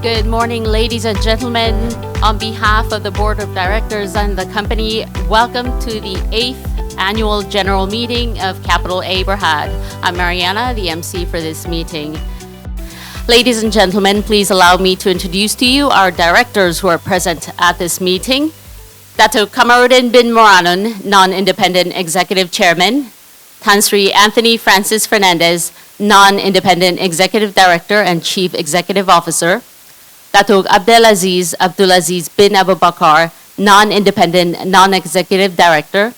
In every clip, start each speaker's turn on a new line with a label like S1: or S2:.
S1: Good morning, ladies and gentlemen. On behalf of the Board of Directors and the company, welcome to the 8th Annual General Meeting of Capital A Berhad. I'm Mariana, the MC for this meeting. Ladies and gentlemen, please allow me to introduce to you our directors who are present at this meeting. Dato Kamarudin bin Moranon, Non-Independent Executive Chairman. Tan Sri Anthony Francis Fernandez, Non-Independent Executive Director and Chief Executive Officer. Dato Abdulaziz bin Abu Bakar, Non-Independent Non-Executive Director.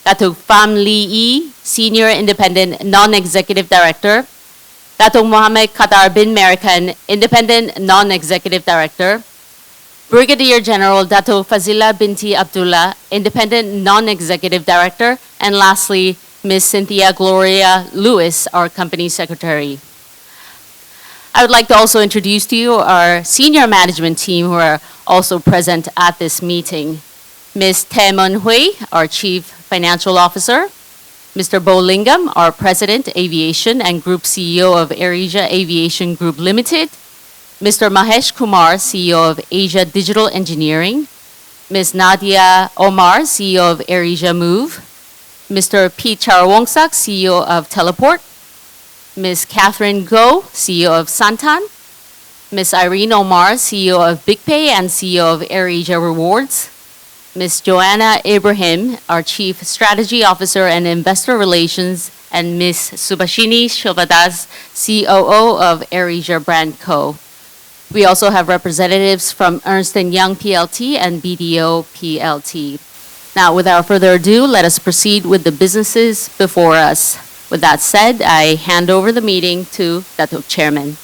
S1: Dato Pham Lee Yi, Senior Independent Non-Executive Director. Dato Mohammed Qatar bin Merikan, Independent Non-Executive Director. Brigadier General Dato Fazila binti Abdullah, Independent Non-Executive Director. And lastly, Ms. Cynthia Gloria Lewis, our Company Secretary. I would like to also introduce to you our senior management team who are also present at this meeting. Ms. Taemon Hui, our Chief Financial Officer. Mr. Bo Lingam, our President, Aviation and Group CEO of AirAsia Aviation Group Limited. Mr. Mahesh Kumar, CEO of Asia Digital Engineering. Ms. Nadia Omar, CEO of AirAsia Move. Mr. Pete Charawongsak, CEO of Teleport. Ms. Catherine Goh, CEO of Santan. Ms. Irene Omar, CEO of BigPay and CEO of AirAsia Rewards. Ms. Joanna Ibrahim, our Chief Strategy Officer and Investor Relations, and Ms. Subhashini Shovadas, COO of AirAsia Brand Co. We also have representatives from Ernst & Young PLT and BDO PLT. Now, without further ado, let us proceed with the businesses before us. With that said, I hand over the meeting to Dato Chairman.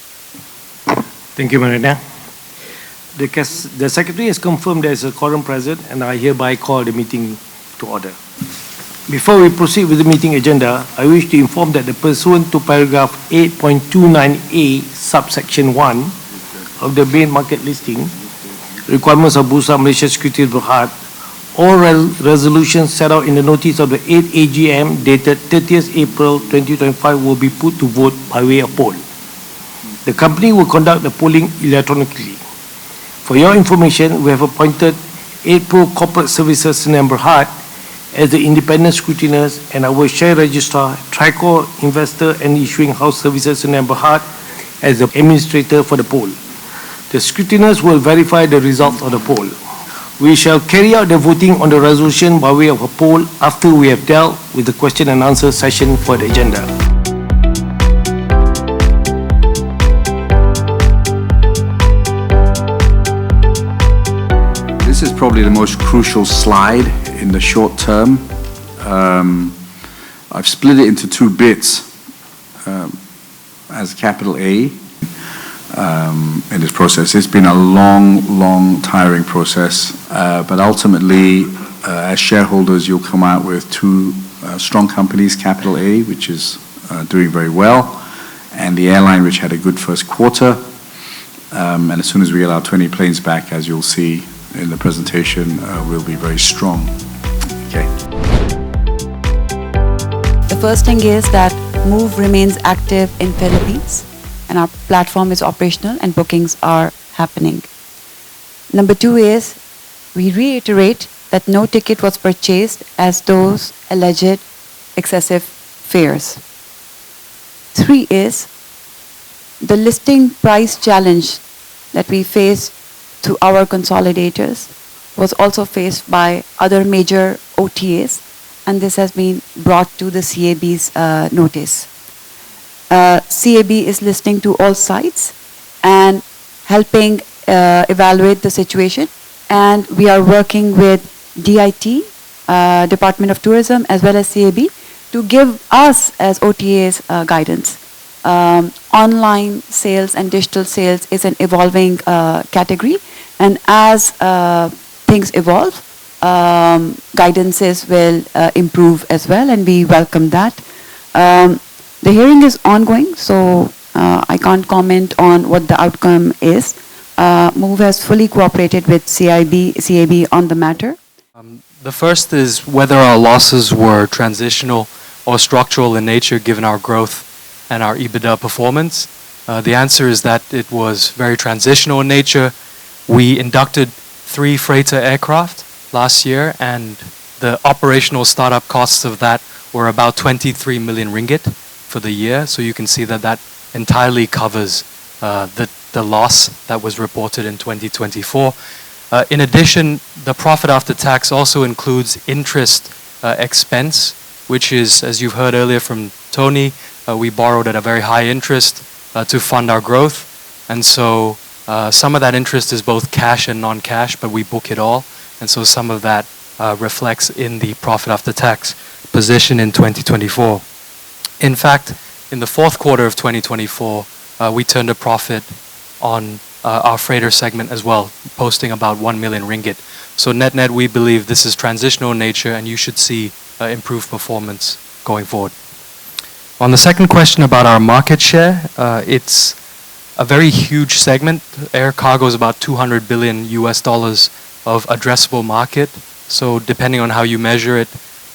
S2: Thank you, Marina. The Secretary has confirmed there is a quorum present, and I hereby call the meeting to order. Before we proceed with the meeting agenda, I wish to inform that pursuant to paragraph 8.29a, subsection 1 of the main market listing, requirements of Bursa Malaysia Securities Berhad, all resolutions set out in the notice of the 8th AGM dated 30th April 2025 will be put to vote by way of poll. The company will conduct the polling electronically. For your information, we have appointed 8Pro Corporate Services Sdn Berhad as the independent scrutinizers and our share registrar, Tricor Investor and Issuing House Services Sdn Berhad as the administrator for the poll. The scrutinizers will verify the results of the poll. We shall carry out the voting on the resolution by way of a poll after we have dealt with the question and answer session for the agenda.
S3: This is probably the most crucial slide in the short term. I've split it into two bits as capital A. In this process. It's been a long, tiring process, but ultimately, as shareholders, you'll come out with two strong companies, Capital A, which is doing very well, and the airline, which had a good first quarter. And as soon as we get our 20 planes back, as you'll see in the presentation, we'll be very strong. Okay.
S4: The first thing is that Move remains active in Philippines, and our platform is operational and bookings are happening. Number two is, we reiterate that no ticket was purchased as those alleged excessive fares. Three is, the listing price challenge that we faced to our consolidators was also faced by other major OTAs, and this has been brought to the CAB's notice. CAB is listening to all sides and helping evaluate the situation, and we are working with DIT, Department of Tourism, as well as CAB to give us as OTAs guidance. Online sales and digital sales is an evolving category, and as things evolve, guidances will improve as well, and we welcome that. The hearing is ongoing, so I can't comment on what the outcome is. Move has fully cooperated with CAB on the matter.
S5: The first is whether our losses were transitional or structural in nature given our growth and our EBITDA performance. The answer is that it was very transitional in nature. We inducted 3 freighter aircraft last year, and the operational startup costs of that were about 23 million ringgit for the year. So you can see that that entirely covers the loss that was reported in 2024. In addition, the profit after tax also includes interest expense, which is, as you've heard earlier from Tony, we borrowed at a very high interest to fund our growth. And so some of that interest is both cash and non-cash, but we book it all. And so some of that reflects in the profit after tax position in 2024. In fact, in the fourth quarter of 2024, we turned a profit on our freighter segment as well, posting about 1 million ringgit. So net-net, we believe this is transitional in nature, and you should see improved performance going forward. On the second question about our market share, it's a very huge segment. Air cargo is about $200 billion of addressable market. So depending on how you measure it,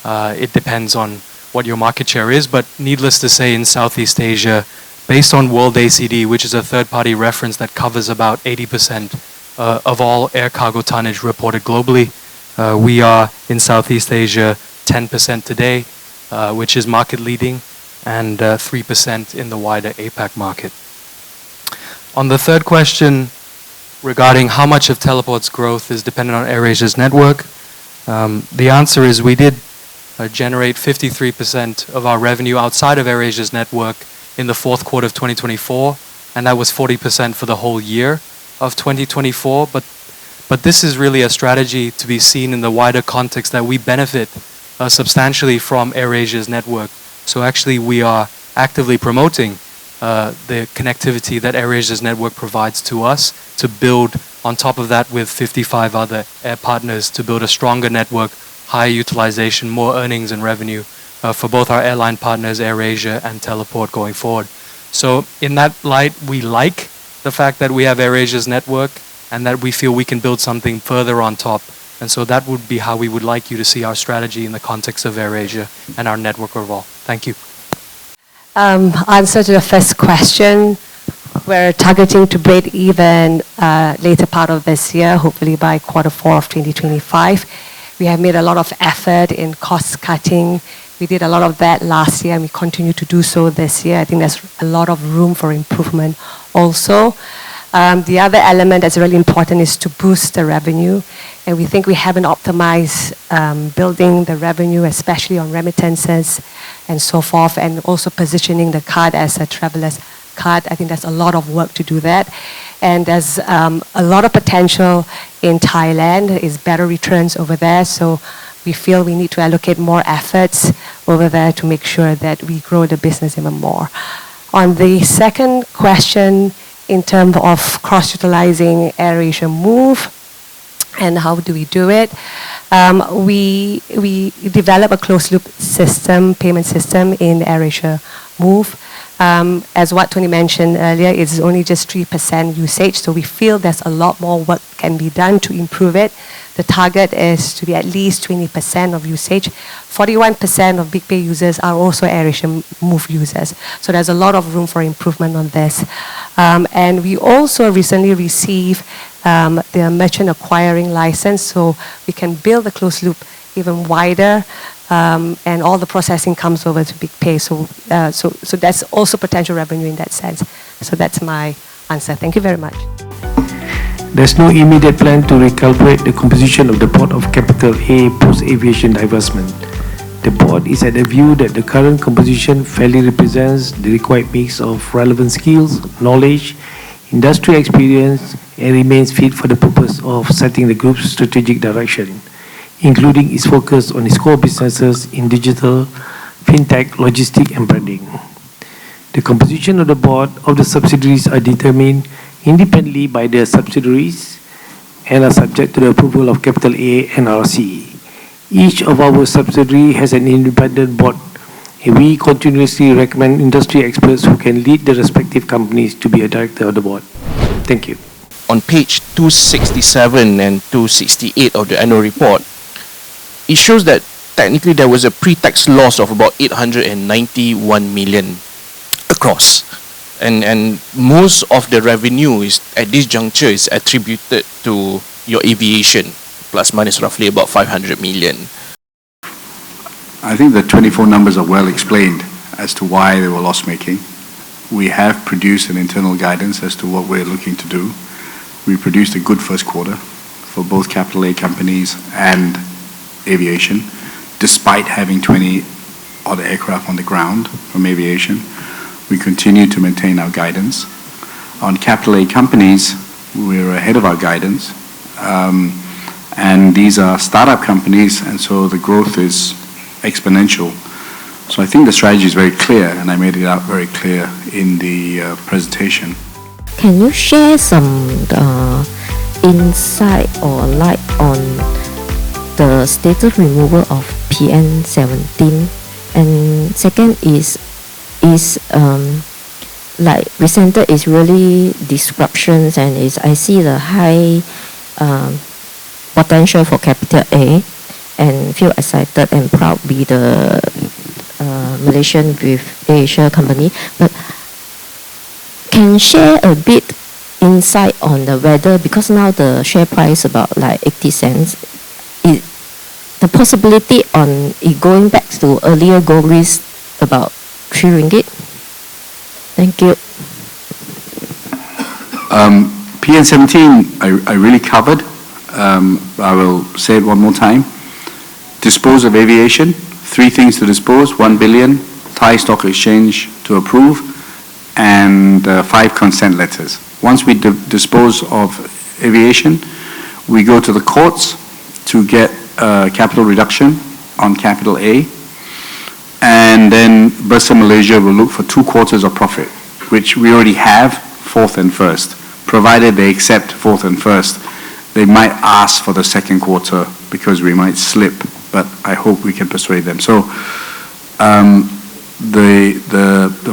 S5: it depends on what your market share is. But needless to say, in Southeast Asia, based on World ACD, which is a third-party reference that covers about 80% of all air cargo tonnage reported globally, we are in Southeast Asia 10% today, which is market leading, and 3% in the wider APAC market. On the third question regarding how much of Teleport's growth is dependent on AirAsia's network, the answer is we did generate 53% of our revenue outside of AirAsia's network in the fourth quarter of 2024, and that was 40% for the whole year of 2024. But this is really a strategy to be seen in the wider context that we benefit substantially from AirAsia's network. So actually we are actively promoting the connectivity that AirAsia's network provides to us to build on top of that with 55 other air partners to build a stronger network, higher utilization, more earnings and revenue for both our airline partners, AirAsia and Teleport going forward. So in that light, we like the fact that we have AirAsia's network and that we feel we can build something further on top. And so that would be how we would like you to see our strategy in the context of AirAsia and our network overall. Thank you.
S6: Answer to the first question, we're targeting to break even later part of this year, hopefully by quarter 4 of 2025. We have made a lot of effort in cost cutting. We did a lot of that last year and we continue to do so this year. I think there's a lot of room for improvement also. The other element that's really important is to boost the revenue. And we think we haven't optimized building the revenue, especially on remittances and so forth, and also positioning the card as a traveler's card. I think there's a lot of work to do that. And there's a lot of potential in Thailand, is better returns over there. So we feel we need to allocate more efforts over there to make sure that we grow the business even more. On the second question, in terms of cross-utilizing AirAsia Move and how do we do it, we develop a closed-loop system, payment system in AirAsia Move. As what Tony mentioned earlier, it's only just 3% usage, so we feel there's a lot more work can be done to improve it. The target is to be at least 20% of usage. 41% of Big Pay users are also AirAsia Move users, so there's a lot of room for improvement on this. And we also recently received the merchant acquiring license, so we can build the closed loop even wider. And all the processing comes over to Big Pay. So that's also potential revenue in that sense. So that's my answer. Thank you very much.
S2: There's no immediate plan to recalibrate the composition of the Board of Capital A post-aviation divestment. The board is at the view that the current composition fairly represents the required mix of relevant skills, knowledge, industry experience, and remains fit for the purpose of setting the group's strategic direction, including its focus on its core businesses in digital, fintech, logistics, and branding. The composition of the board of the subsidiaries are determined independently by their subsidiaries and are subject to the approval of Capital A and RC. Each of our subsidiaries has an independent board, and we continuously recommend industry experts who can lead the respective companies to be a director of the board. Thank you.
S7: On page 267 and 268 of the annual report, it shows that technically there was a pre-tax loss of about 891 million across. and most of the revenue is at this juncture is attributed to your aviation, plus minus roughly about 500 million.
S3: I think the 24 numbers are well explained as to why they were loss-making. We have produced an internal guidance as to what we're looking to do. We produced a good first quarter for both capital A companies and aviation, despite having 20 odd aircraft on the ground from aviation. We continue to maintain our guidance. On capital A companies, we're ahead of our guidance. And these are startup companies, and so the growth is exponential. So I think the strategy is very clear, and I made it out very clear in the presentation.
S8: Can you share some insight or light on the status removal of PN17? And second is like recenter is really disruptions, and I see the high potential for capital A, and feel excited and proud be the Malaysian with AirAsia company. But can share a bit insight on the whether, because now the share price about like 80 cents, is the possibility on it going back to earlier goal risk about 3 ringgit? Thank you.
S3: PN17, I really covered. I will say it one more time. Dispose of aviation, 3 things to dispose, 1 billion, Thai Stock Exchange to approve, and 5 consent letters. Once we dispose of aviation, we go to the courts to get capital reduction on capital A, and then Bursa Malaysia will look for 2 quarters of profit, which we already have, 4th and 1st. Provided they accept 4th and 1st, they might ask for the 2nd quarter because we might slip, but I hope we can persuade them. So the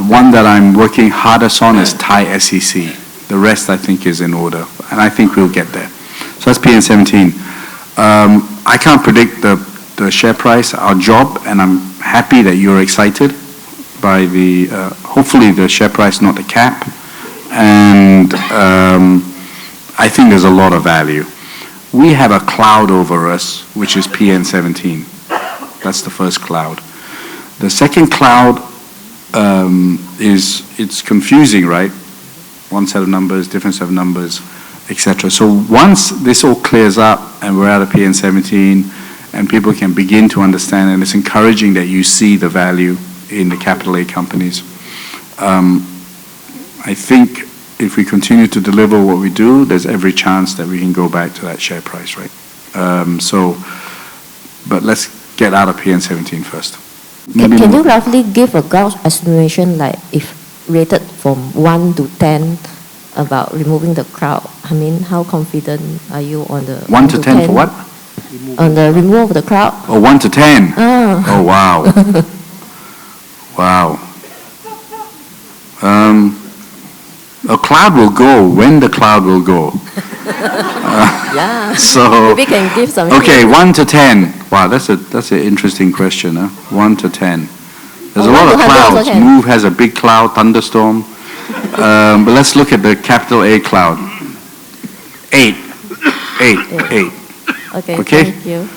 S3: one that I'm working hardest on is Thai SEC. The rest I think is in order, and I think we'll get there. So that's PN17. I can't predict the share price. Our job, and I'm happy that you're excited by the, hopefully the share price, not the cap. And I think there's a lot of value. We have a cloud over us, which is PN17. That's the first cloud. The second cloud it's confusing, right? One set of numbers, different set of numbers, etc. So once this all clears up and we're out of PN17 and people can begin to understand, and it's encouraging that you see the value in the capital A companies, I think if we continue to deliver what we do, there's every chance that we can go back to that share price, right? But let's get out of PN17 first.
S8: Can you roughly give a gross estimation, like if rated from 1 to 10 about removing the crowd? I mean, how confident are you on the
S3: 1 to 10 for what?
S8: On the removal of the crowd?
S3: Oh, 1 to 10. Oh, wow. Wow. A cloud will go when the cloud will go.
S8: Yeah.
S3: So
S8: maybe can give some.
S3: Okay, 1 to 10. Wow, that's an interesting question. 1 to 10. There's a lot of clouds. Move has a big cloud, thunderstorm. But let's look at the capital A cloud. 8. Okay.
S8: Thank you.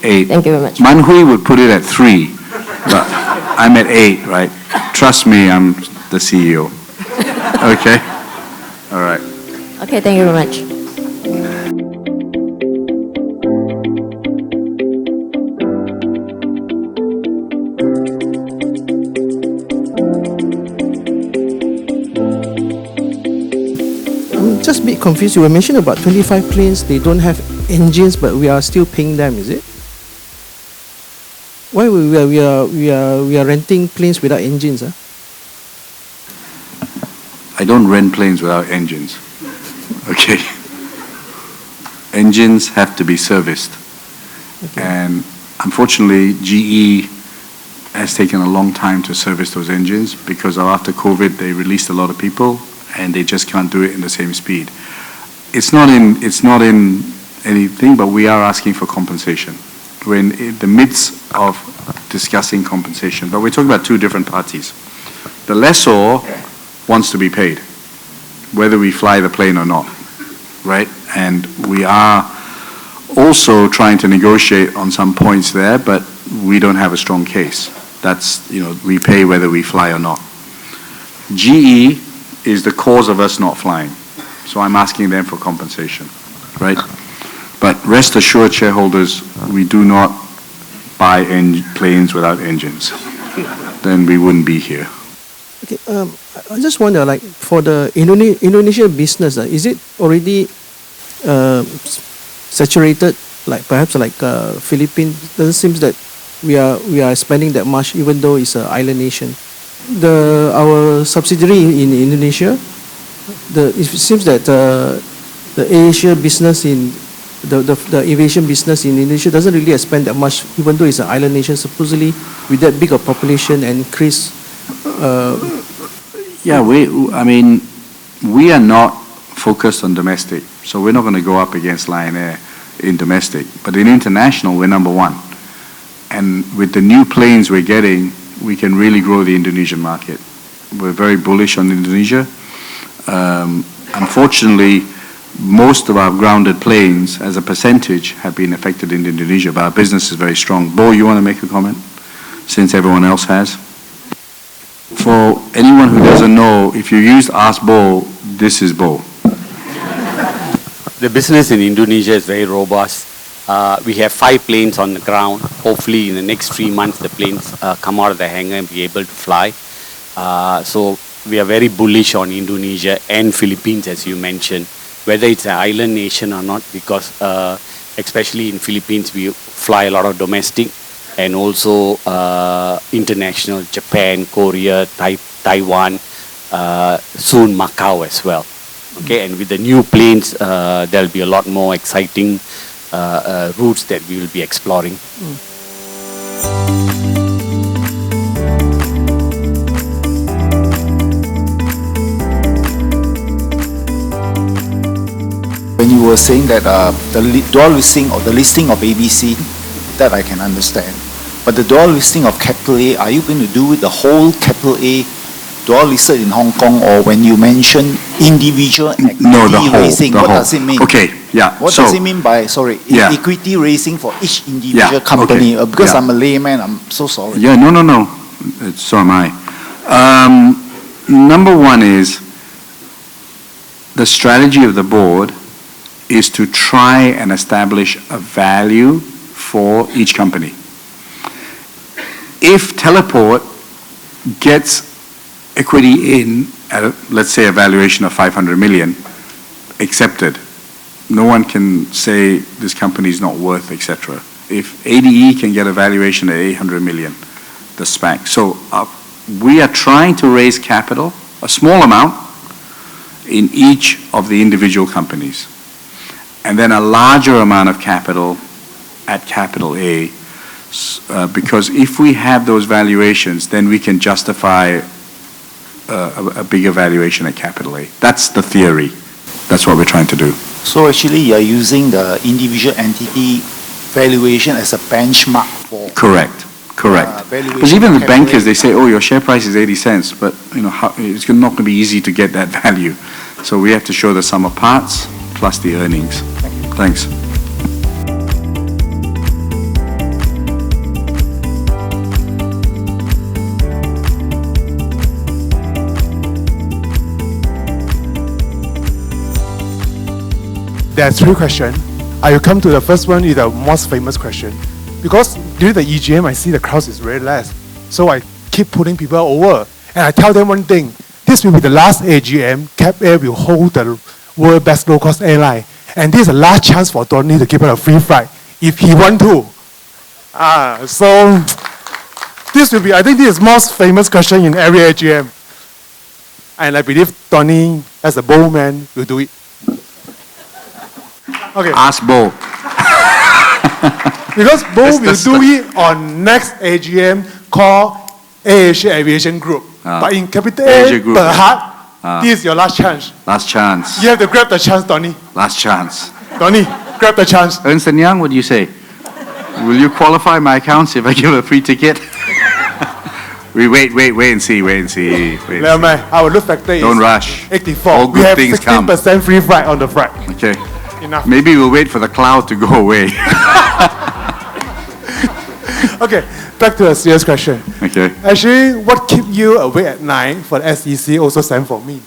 S3: 8.
S8: Thank you very much.
S3: Manhui would put it at 3, but I'm at 8, right? Trust me, I'm the CEO. Okay? All right.
S8: Okay, thank you very much.
S9: I'm just a bit confused. You were mentioning about 25 planes, they don't have engines, but we are still paying them, is it? Why we are renting planes without engines? Huh?
S3: I don't rent planes without engines. Okay. Engines have to be serviced. Okay. And unfortunately, GE has taken a long time to service those engines because after COVID, they released a lot of people and they just can't do it in the same speed. It's not in anything, but we are asking for compensation. We're in the midst of discussing compensation, but we're talking about 2 different parties. The lessor wants to be paid, whether we fly the plane or not, right? And we are also trying to negotiate on some points there, but we don't have a strong case. That's, we pay whether we fly or not. GE is the cause of us not flying, so I'm asking them for compensation, right? But rest assured, shareholders, we do not buy planes without engines. Then we wouldn't be here.
S9: Okay, I just wonder, like, for the Indonesia business, is it already saturated? Like perhaps like Philippines, doesn't seem that we are spending that much, even though it's an island nation. Our subsidiary in Indonesia, it seems that the AirAsia business in the aviation business in Indonesia doesn't really spend that much, even though it's an island nation. Supposedly, with that big a population and increase.
S3: Yeah, we are not focused on domestic, so we're not going to go up against Lion Air in domestic. But in international, we're number one. And with the new planes we're getting, we can really grow the Indonesian market. We're very bullish on Indonesia. Unfortunately, most of our grounded planes, as a percentage, have been affected in Indonesia, but our business is very strong. Bo, you want to make a comment, since everyone else has? For anyone who doesn't know, if you use Ask Bo, this is Bo.
S10: The business in Indonesia is very robust. We have 5 planes on the ground. Hopefully in the next 3 months the planes come out of the hangar and be able to fly. So we are very bullish on Indonesia and Philippines, as you mentioned, whether it's an island nation or not, because especially in Philippines we fly a lot of domestic and also international, Japan, Korea, Taiwan, soon Macau as well. Okay, and with the new planes, there'll be a lot more exciting routes that we will be exploring.
S11: When you were saying that the dual listing or the listing of ABC, that I can understand. But the dual listing of Capital A, are you going to do with the whole Capital A dual listed in Hong Kong, or when you mention individual equity raising, what does it mean?
S3: Okay, yeah.
S11: What does it mean by, equity raising for each individual company?
S3: Okay,
S11: because I'm a layman, I'm so sorry.
S3: Yeah, no. So am I. Number one is, the strategy of the board is to try and establish a value for each company. If Teleport gets equity in at, let's say, a valuation of 500 million, accepted. No one can say this company is not worth, etc. If ADE can get a valuation at 800 million, the SPAC. So we are trying to raise capital, a small amount, in each of the individual companies. And then a larger amount of capital at Capital A, because if we have those valuations, then we can justify a bigger valuation at Capital A. That's the theory. That's what we're trying to do.
S11: So actually you're using the individual entity valuation as a benchmark for...
S3: Correct. Because even the bankers, they say, oh, your share price is 80 cents, but it's not going to be easy to get that value. So we have to show the sum of parts plus the earnings. Thanks.
S12: There are 3 questions. I will come to the first one, is the most famous question. Because during the AGM, I see the crowd is very less. So I keep pulling people over. And I tell them one thing. This will be the last AGM. Cap Air will hold the world best low-cost airline. And this is the last chance for Tony to give us a free flight, if he want to. So this will be, I think this is the most famous question in every AGM. And I believe Tony, as a bold man, will do it. Okay.
S3: Ask Bo.
S12: Because Bo will do it on next AGM called AirAsia Aviation Group. But in Capital A, Berhad, this is your last chance.
S3: Last chance.
S12: You have to grab the chance, Tony.
S3: Last chance.
S12: Tony, grab the chance.
S3: Ernst & Young, what do you say? Will you qualify my accounts if I give a free ticket? We wait and see. Wait and see.
S12: Never mind. Our load factor is
S3: Don't rush.
S12: 84.
S3: All
S12: We
S3: good
S12: have
S3: things come.
S12: 16% free flight on the flight.
S3: Okay.
S12: Enough.
S3: Maybe we'll wait for the cloud to go away.
S12: Okay, back to a serious question.
S3: Okay.
S12: Actually, what keep you awake at night for the SEC also stand for me.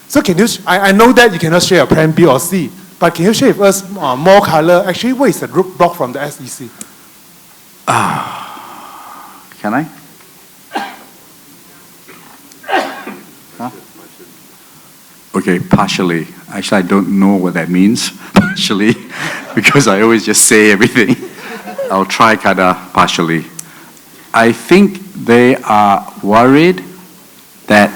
S12: So can you, I know that you cannot share a plan B or C, but can you share with us more color? Actually, what is the roadblock from the SEC?
S3: Can I? Huh? Okay, partially. Actually, I don't know what that means, partially, because I always just say everything. I'll try kinda partially. I think they are worried that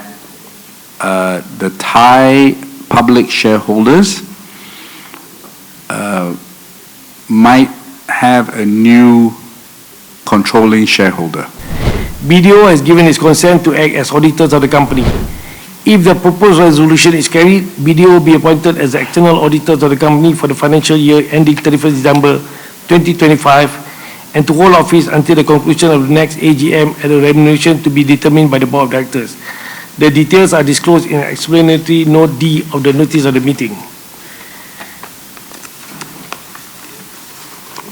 S3: the Thai public shareholders might have a new controlling shareholder.
S2: BDO has given its consent to act as auditors of the company. If the proposed resolution is carried, BDO will be appointed as the external auditors of the company for the financial year ending 31st December 2025 and to hold office until the conclusion of the next AGM at a remuneration to be determined by the Board of Directors. The details are disclosed in explanatory note D of the notice of the meeting.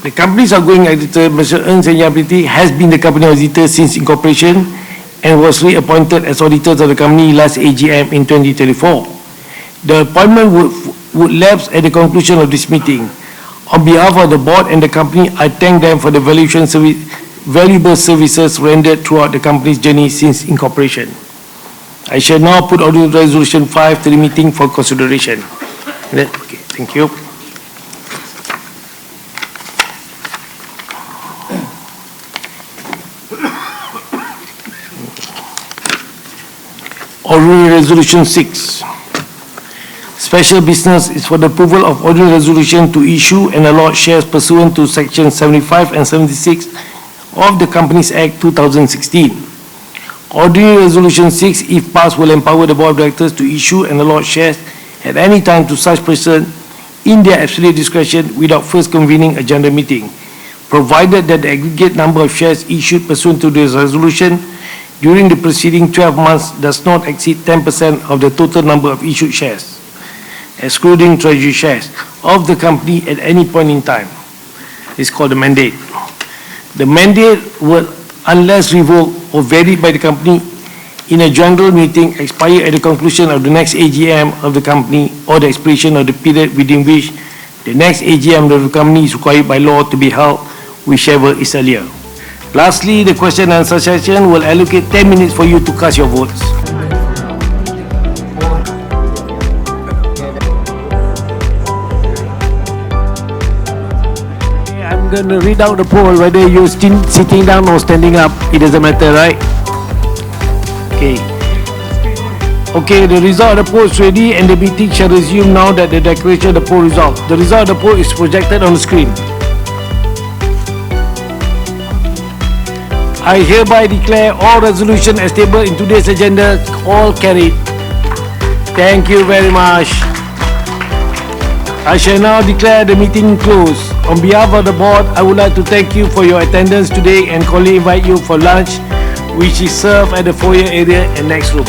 S2: The company's outgoing auditor, Mr. Ernst & Young PLC, has been the company auditor since incorporation and was reappointed as auditors of the company last AGM in 2024. The appointment would lapse at the conclusion of this meeting. On behalf of the board and the company, I thank them for the valuable services rendered throughout the company's journey since incorporation. I shall now put Auditor Resolution 5 to the meeting for consideration. Okay, thank you. Ordinary Resolution 6. Special business is for the approval of ordinary resolution to issue and allot shares pursuant to Section 75 and 76 of the Companies Act 2016. Ordinary Resolution 6, if passed, will empower the Board of Directors to issue and allot shares at any time to such person in their absolute discretion without first convening a general meeting, provided that the aggregate number of shares issued pursuant to this resolution during the preceding 12 months does not exceed 10% of the total number of issued shares, excluding treasury shares, of the company at any point in time. It's called the mandate. The mandate will, unless revoked or varied by the company in a general meeting, expire at the conclusion of the next AGM of the company or the expiration of the period within which the next AGM of the company is required by law to be held, whichever is earlier. Lastly, the question and answer session will allocate 10 minutes for you to cast your votes. I'm going to read out the poll, whether you're still sitting down or standing up. It doesn't matter, right? Okay. Okay, the result of the poll is ready and the meeting shall resume now that the declaration of the poll result. The result of the poll is projected on the screen. I hereby declare all resolutions as tabled in today's agenda all carried. Thank you very much. I shall now declare the meeting closed. On behalf of the board, I would like to thank you for your attendance today and cordially invite you for lunch, which is served at the foyer area and next room.